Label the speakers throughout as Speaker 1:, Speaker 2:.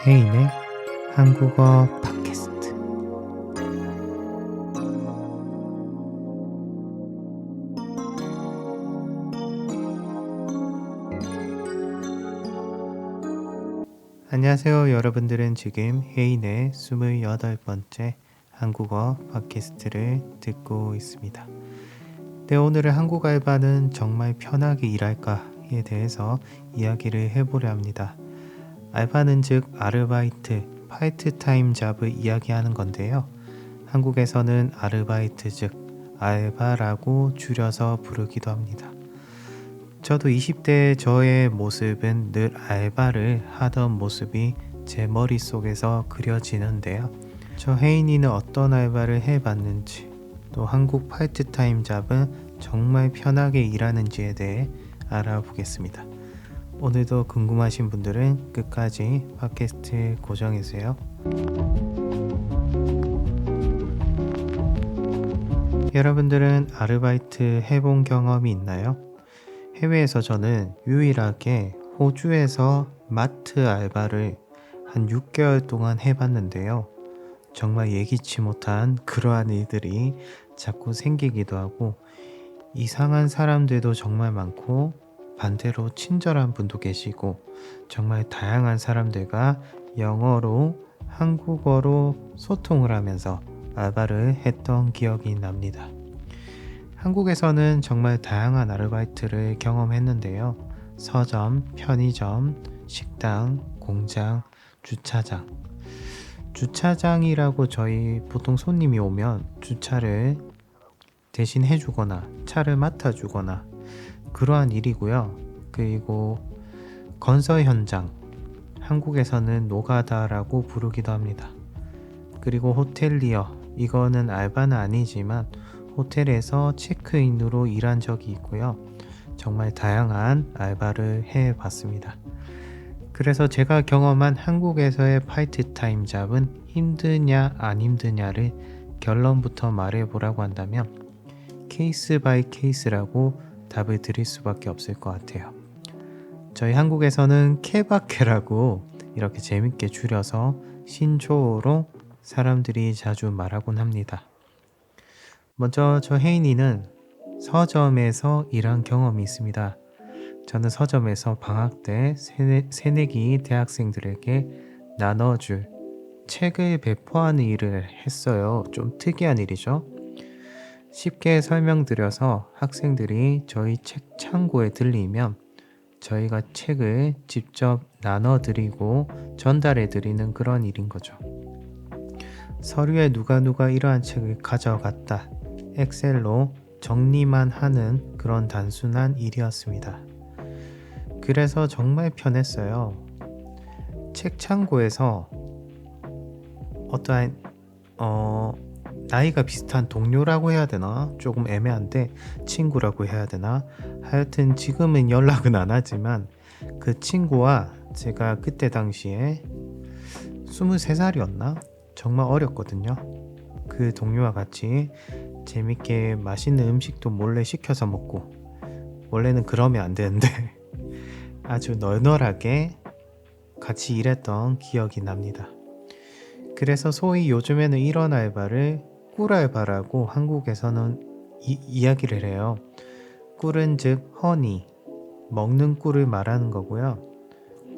Speaker 1: 혜인의 한국어 팟캐스트. 안녕하세요. 여러분들은 지금 혜인의 28번째 한국어 팟캐스트를 듣고 있습니다. 네, 오늘의 한국 알바는 정말 편하게 일할까에 대해서 이야기를 해보려 합니다. 알바는 즉 아르바이트, 파이트타임 잡을 이야기하는 건데요. 한국에서는 아르바이트 즉 알바라고 줄여서 부르기도 합니다. 저도 20대 저의 모습은 늘 알바를 하던 모습이 제 머릿속에서 그려지는데요. 저 혜인이는 어떤 알바를 해봤는지, 또 한국 파트타임 잡은 정말 편하게 일하는지에 대해 알아보겠습니다. 오늘도 궁금하신 분들은 끝까지 팟캐스트 고정해주세요. 여러분들은 아르바이트 해본 경험이 있나요? 해외에서 저는 유일하게 호주에서 마트 알바를 한 6개월 동안 해봤는데요. 정말 예기치 못한 그러한 일들이 자꾸 생기기도 하고 이상한 사람들도 정말 많고 반대로 친절한 분도 계시고 정말 다양한 사람들과 영어로 한국어로 소통을 하면서 알바를 했던 기억이 납니다. 한국에서는 정말 다양한 아르바이트를 경험했는데요. 서점, 편의점, 식당, 공장, 주차장. 주차장이라고 저희 보통 손님이 오면 주차를 대신 해주거나 차를 맡아주거나 그러한 일이고요. 그리고 건설 현장, 한국에서는 노가다라고 부르기도 합니다. 그리고 호텔리어, 이거는 알바는 아니지만 호텔에서 체크인으로 일한 적이 있고요. 정말 다양한 알바를 해봤습니다. 그래서 제가 경험한 한국에서의 파이트타임 잡은 힘드냐 안 힘드냐를 결론부터 말해보라고 한다면 케이스 바이 케이스라고 답을 드릴 수밖에 없을 것 같아요. 저희 한국에서는 케바케라고 이렇게 재밌게 줄여서 신조어로 사람들이 자주 말하곤 합니다. 먼저 저 혜인이는 서점에서 일한 경험이 있습니다. 저는 서점에서 방학 때 새내기 대학생들에게 나눠줄 책을 배포하는 일을 했어요. 좀 특이한 일이죠. 쉽게 설명드려서 학생들이 저희 책 창고에 들리면 저희가 책을 직접 나눠드리고 전달해드리는 그런 일인 거죠. 서류에 누가 이러한 책을 가져갔다 엑셀로 정리만 하는 그런 단순한 일이었습니다. 그래서 정말 편했어요. 책 창고에서 어떠한 나이가 비슷한 동료라고 해야 되나? 조금 애매한데 친구라고 해야 되나? 하여튼 지금은 연락은 안 하지만 그 친구와 제가 그때 당시에 23살이었나? 정말 어렸거든요. 그 동료와 같이 재밌게 맛있는 음식도 몰래 시켜서 먹고, 원래는 그러면 안 되는데 아주 널널하게 같이 일했던 기억이 납니다. 그래서 소위 요즘에는 이런 알바를 꿀알바라고 한국에서는 이야기를 해요. 꿀은 즉 허니, 먹는 꿀을 말하는 거고요.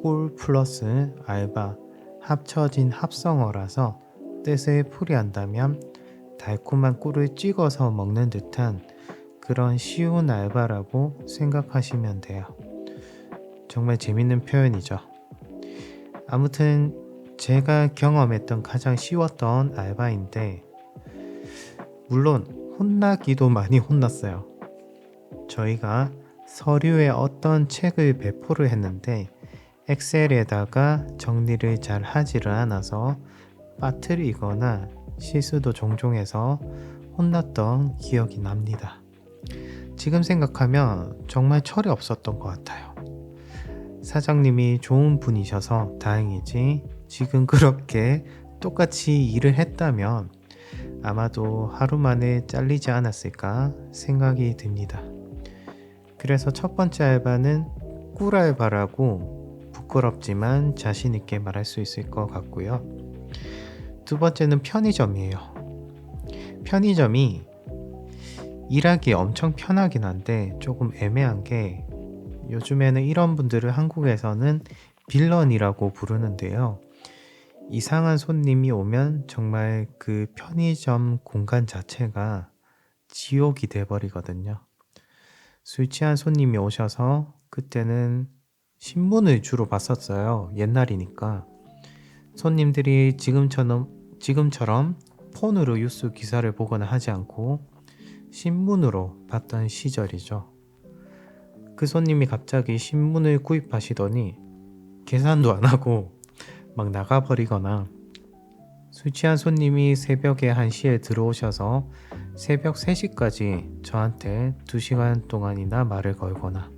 Speaker 1: 꿀 플러스 알바, 합쳐진 합성어라서 뜻을 풀이한다면 달콤한 꿀을 찍어서 먹는 듯한 그런 쉬운 알바라고 생각하시면 돼요. 정말 재밌는 표현이죠. 아무튼 제가 경험했던 가장 쉬웠던 알바인데, 물론 혼나기도 많이 혼났어요. 저희가 서류에 어떤 책을 배포를 했는데 엑셀에다가 정리를 잘 하지를 않아서 빠뜨리거나 실수도 종종 해서 혼났던 기억이 납니다. 지금 생각하면 정말 철이 없었던 것 같아요. 사장님이 좋은 분이셔서 다행이지, 지금 그렇게 똑같이 일을 했다면 아마도 하루 만에 잘리지 않았을까 생각이 듭니다. 그래서 첫 번째 알바는 꿀알바라고 부끄럽지만 자신 있게 말할 수 있을 것 같고요. 두 번째는 편의점이에요. 편의점이 일하기 엄청 편하긴 한데 조금 애매한 게 요즘에는 이런 분들을 한국에서는 빌런이라고 부르는데요. 이상한 손님이 오면 정말 그 편의점 공간 자체가 지옥이 돼버리거든요. 술 취한 손님이 오셔서 그때는 신문을 주로 봤었어요. 옛날이니까. 손님들이 지금처럼 폰으로 뉴스 기사를 보거나 하지 않고 신문으로 봤던 시절이죠. 그 손님이 갑자기 신문을 구입하시더니 계산도 안 하고 막 나가버리거나, 술 취한 손님이 새벽에 1시에 들어오셔서 새벽 3시까지 저한테 2시간 동안이나 말을 걸거나,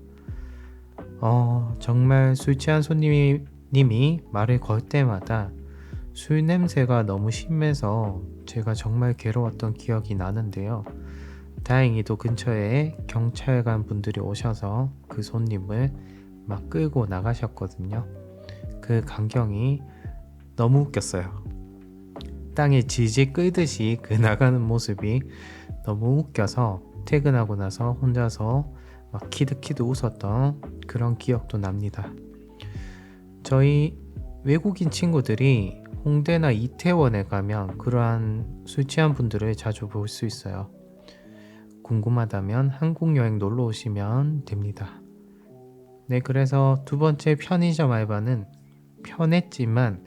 Speaker 1: 정말 술 취한 손님이 말을 걸 때마다 술 냄새가 너무 심해서 제가 정말 괴로웠던 기억이 나는데요. 다행히도 근처에 경찰관 분들이 오셔서 그 손님을 막 끌고 나가셨거든요. 그 광경이 너무 웃겼어요. 땅에 질질 끌듯이 그 나가는 모습이 너무 웃겨서 퇴근하고 나서 혼자서 막 키득키득 웃었던 그런 기억도 납니다. 저희 외국인 친구들이 홍대나 이태원에 가면 그러한 술 취한 분들을 자주 볼 수 있어요. 궁금하다면 한국 여행 놀러 오시면 됩니다. 네, 그래서 두 번째 편의점 알바는 편했지만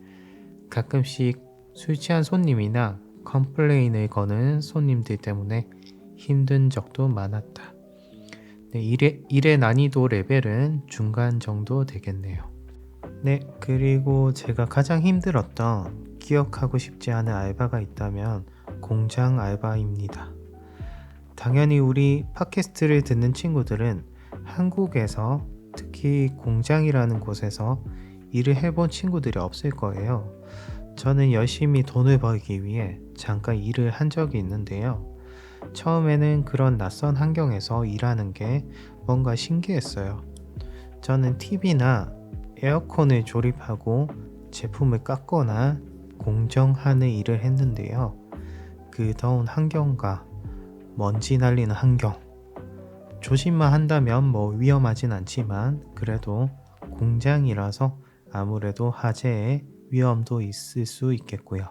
Speaker 1: 가끔씩 술 취한 손님이나 컴플레인을 거는 손님들 때문에 힘든 적도 많았다. 네, 일의 난이도 레벨은 중간 정도 되겠네요. 네, 그리고 제가 가장 힘들었던, 기억하고 싶지 않은 알바가 있다면 공장 알바입니다. 당연히 우리 팟캐스트를 듣는 친구들은 한국에서 특히 공장이라는 곳에서 일을 해본 친구들이 없을 거예요. 저는 열심히 돈을 벌기 위해 잠깐 일을 한 적이 있는데요. 처음에는 그런 낯선 환경에서 일하는 게 뭔가 신기했어요. 저는 TV나 에어컨을 조립하고 제품을 깎거나 공정하는 일을 했는데요. 그 더운 환경과 먼지 날리는 환경, 조심만 한다면 뭐 위험하진 않지만 그래도 공장이라서 아무래도 화재의 위험도 있을 수 있겠고요.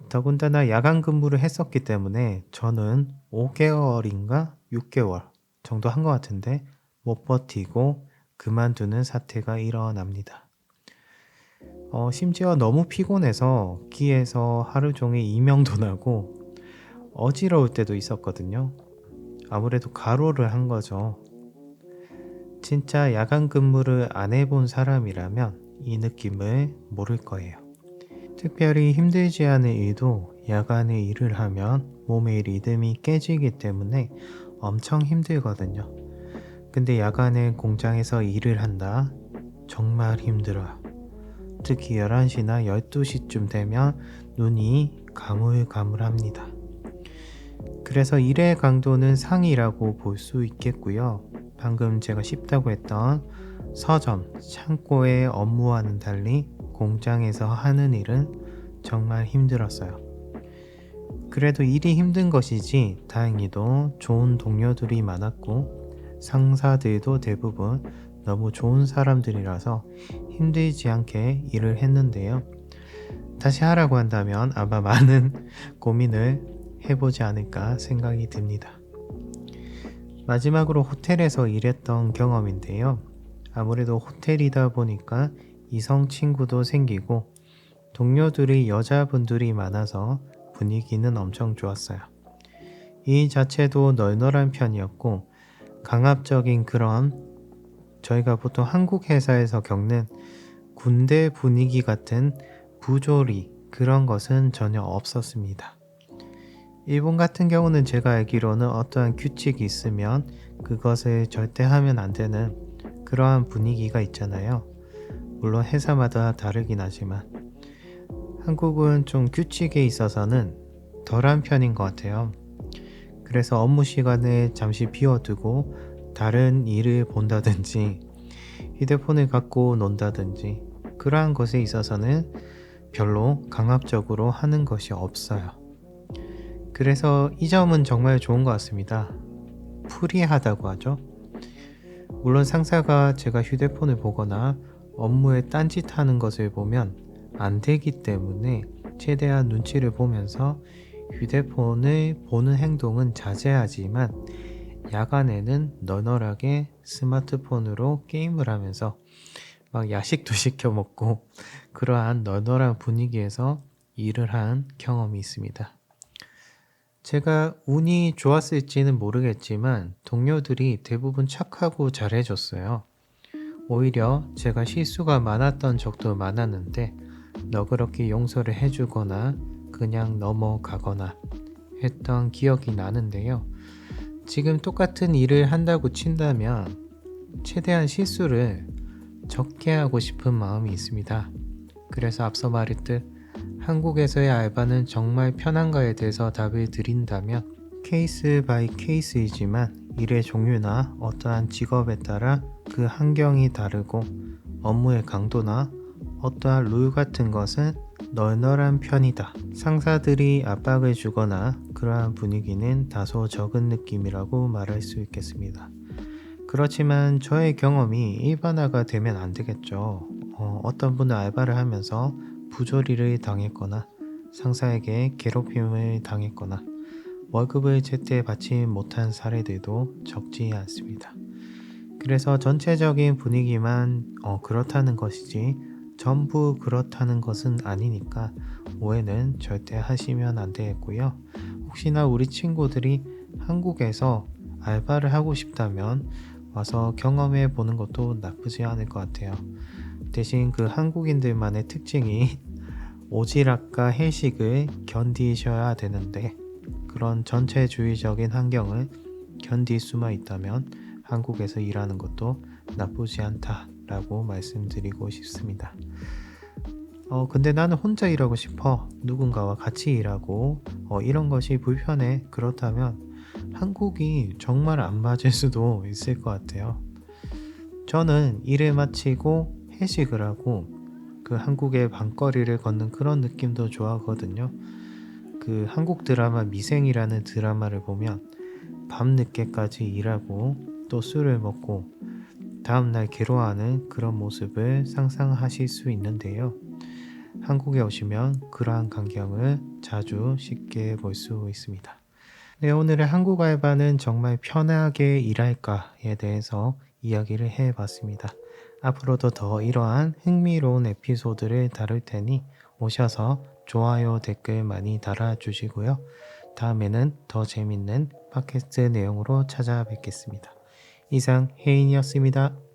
Speaker 1: 더군다나 야간 근무를 했었기 때문에 저는 5개월인가 6개월 정도 한 것 같은데 못 버티고 그만두는 사태가 일어납니다. 심지어 너무 피곤해서 기에서 하루 종일 이명도 나고 어지러울 때도 있었거든요. 아무래도 가로를 한 거죠. 진짜 야간 근무를 안 해본 사람이라면 이 느낌을 모를 거예요. 특별히 힘들지 않은 일도 야간에 일을 하면 몸의 리듬이 깨지기 때문에 엄청 힘들거든요. 근데 야간에 공장에서 일을 한다? 정말 힘들어요. 특히 11시나 12시쯤 되면 눈이 가물가물합니다. 그래서 일의 강도는 상이라고 볼 수 있겠고요. 방금 제가 쉽다고 했던 서점, 창고의 업무와는 달리 공장에서 하는 일은 정말 힘들었어요. 그래도 일이 힘든 것이지 다행히도 좋은 동료들이 많았고 상사들도 대부분 너무 좋은 사람들이라서 힘들지 않게 일을 했는데요. 다시 하라고 한다면 아마 많은 고민을 해보지 않을까 생각이 듭니다. 마지막으로 호텔에서 일했던 경험인데요. 아무래도 호텔이다 보니까 이성 친구도 생기고 동료들이 여자분들이 많아서 분위기는 엄청 좋았어요. 이 자체도 널널한 편이었고 강압적인 그런, 저희가 보통 한국 회사에서 겪는 군대 분위기 같은 부조리, 그런 것은 전혀 없었습니다. 일본 같은 경우는 제가 알기로는 어떠한 규칙이 있으면 그것을 절대 하면 안 되는 그러한 분위기가 있잖아요. 물론 회사마다 다르긴 하지만 한국은 좀 규칙에 있어서는 덜한 편인 것 같아요. 그래서 업무 시간에 잠시 비워두고 다른 일을 본다든지 휴대폰을 갖고 논다든지 그러한 것에 있어서는 별로 강압적으로 하는 것이 없어요. 그래서 이 점은 정말 좋은 것 같습니다. 프리하다고 하죠. 물론 상사가 제가 휴대폰을 보거나 업무에 딴짓하는 것을 보면 안 되기 때문에 최대한 눈치를 보면서 휴대폰을 보는 행동은 자제하지만 야간에는 널널하게 스마트폰으로 게임을 하면서 막 야식도 시켜 먹고 그러한 널널한 분위기에서 일을 한 경험이 있습니다. 제가 운이 좋았을지는 모르겠지만 동료들이 대부분 착하고 잘해줬어요. 오히려 제가 실수가 많았던 적도 많았는데 너그럽게 용서를 해주거나 그냥 넘어가거나 했던 기억이 나는데요. 지금 똑같은 일을 한다고 친다면 최대한 실수를 적게 하고 싶은 마음이 있습니다. 그래서 앞서 말했듯 한국에서의 알바는 정말 편한가에 대해서 답을 드린다면 케이스 바이 케이스이지만 일의 종류나 어떠한 직업에 따라 그 환경이 다르고 업무의 강도나 어떠한 룰 같은 것은 널널한 편이다. 상사들이 압박을 주거나 그러한 분위기는 다소 적은 느낌이라고 말할 수 있겠습니다. 그렇지만 저의 경험이 일반화가 되면 안 되겠죠. 어떤 분은 알바를 하면서 부조리를 당했거나 상사에게 괴롭힘을 당했거나 월급을 제때 받지 못한 사례들도 적지 않습니다. 그래서 전체적인 분위기만 그렇다는 것이지 전부 그렇다는 것은 아니니까 오해는 절대 하시면 안 되겠고요. 혹시나 우리 친구들이 한국에서 알바를 하고 싶다면 와서 경험해 보는 것도 나쁘지 않을 것 같아요. 대신 그 한국인들만의 특징이 오지랖과 해식을 견디셔야 되는데 그런 전체주의적인 환경을 견딜 수만 있다면 한국에서 일하는 것도 나쁘지 않다라고 말씀드리고 싶습니다. 근데 나는 혼자 일하고 싶어. 누군가와 같이 일하고 이런 것이 불편해. 그렇다면 한국이 정말 안 맞을 수도 있을 것 같아요. 저는 일을 마치고 회식을 하고 그 한국의 밤거리를 걷는 그런 느낌도 좋아하거든요. 그 한국 드라마 미생이라는 드라마를 보면 밤늦게까지 일하고 또 술을 먹고 다음날 괴로워하는 그런 모습을 상상하실 수 있는데요. 한국에 오시면 그러한 광경을 자주 쉽게 볼 수 있습니다. 네, 오늘의 한국 알바는 정말 편하게 일할까에 대해서 이야기를 해봤습니다. 앞으로도 더 이러한 흥미로운 에피소드를 다룰 테니 오셔서 좋아요, 댓글 많이 달아주시고요. 다음에는 더 재밌는 팟캐스트 내용으로 찾아뵙겠습니다. 이상 혜인이었습니다.